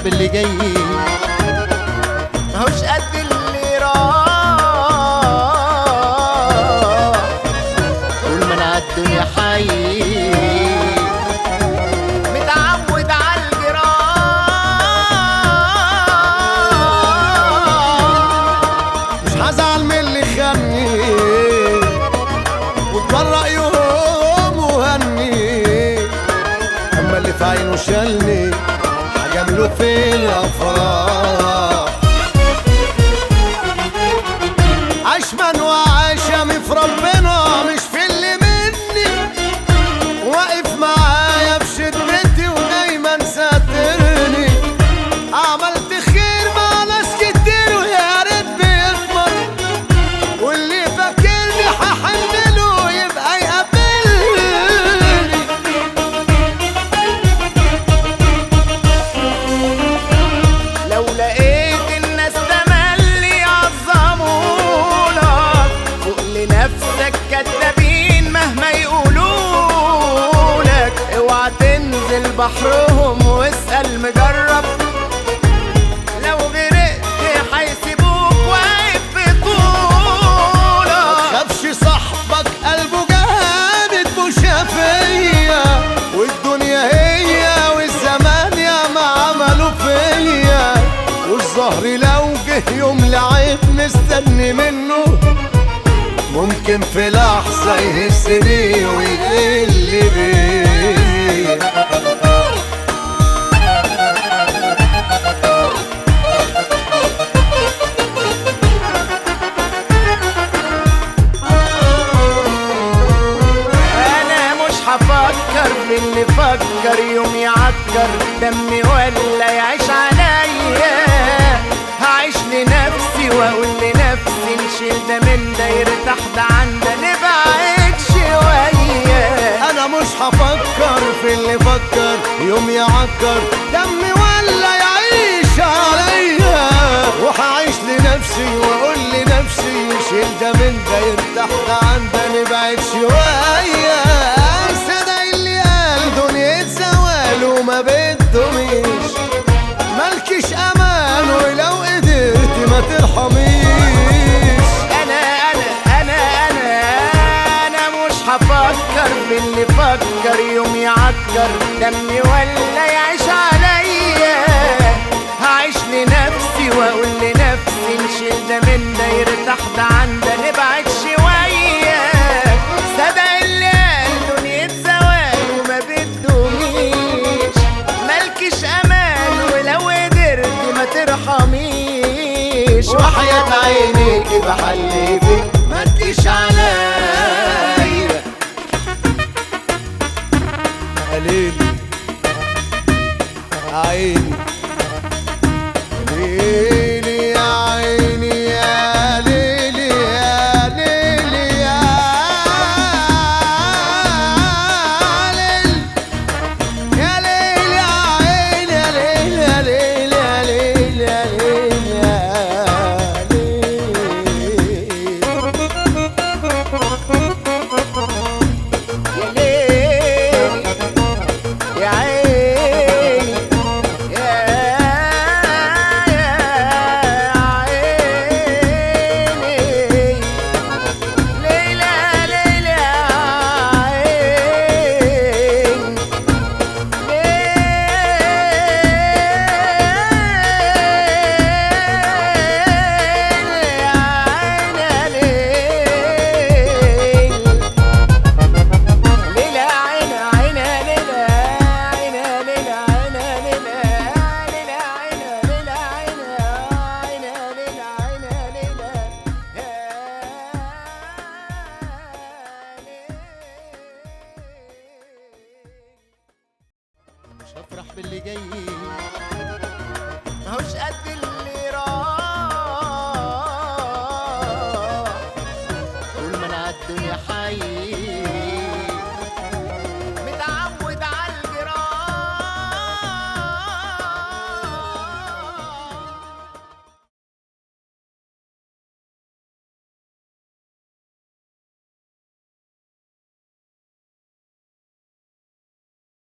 باللي جاي ماهوش قد اللي راح، طول ما انا عالدنيا حي متعود عالجراح. مش هزعل من اللي خاني واتبرق يوم وهني، اما اللي في عينه شالني هجامله في الافراح. عشمان وعشمي في ربنا مش في اللي مني، واقف معايا في شدتي ودايما ساترني. عملت خير مع ناس كتير ويا ريت بيكبر، واللي فاكرني هحمله يبقى يقابلني. لو لقيت الناس تملي يعظمولك فوق لنفسك كدابين مهما يقولولك، اوعى تنزل بحرهم واسأل مجرب، لو غرقت هيسيبوك واقف في طولك. متخافش صاحبك قلبه جامد مشافية، والدنيا هي والزمان يا ما عملوا فيا. والظهر لو جه يوم لعيب مستني منه، ممكن في لحظة يهزني ويقل بيا. هفكر باللي فكر يوم يعكر دمي ولا يعيش عليا. هعيش لنفسي واقول لنفسي نشيل ده من ده يرتاح ده عن ده نبعد شويه. انا مش هفكر في اللي فكر يوم يعكر دمي ولا يعيش عليا، وهعيش لنفسي واقول لنفسي شيل ده من ده يرتاح ده عن ده نبعد شويه. صدق اللي قال دنيا زوال وما بدهمش، مالكش امان ولو قدرت ما ترحميش. انا مش هفكر باللي فكر يوم يعكر دمي ولا يعيش عليا. هعيش لنفسي واقول لنفسي نشيل ده من ده يرتاح ده عن ده نبعد شويه. صدق اللي قال دنيا زوال وما بدهمش، مالكش امان ولو قدرت ما ترحميش. وحياة عينيك بحلفك ما تجيش عليا. يا ليلي عيني ليلي يا عيني يا ليلي يا ليلي يا ليلي يا ليلي يا عيني يا ليلي يا ليلي يا ليلي يا ليلي يا مش هفرح باللي جاي ماهوش قد اللي راح، طول ما انا عالدنيا حي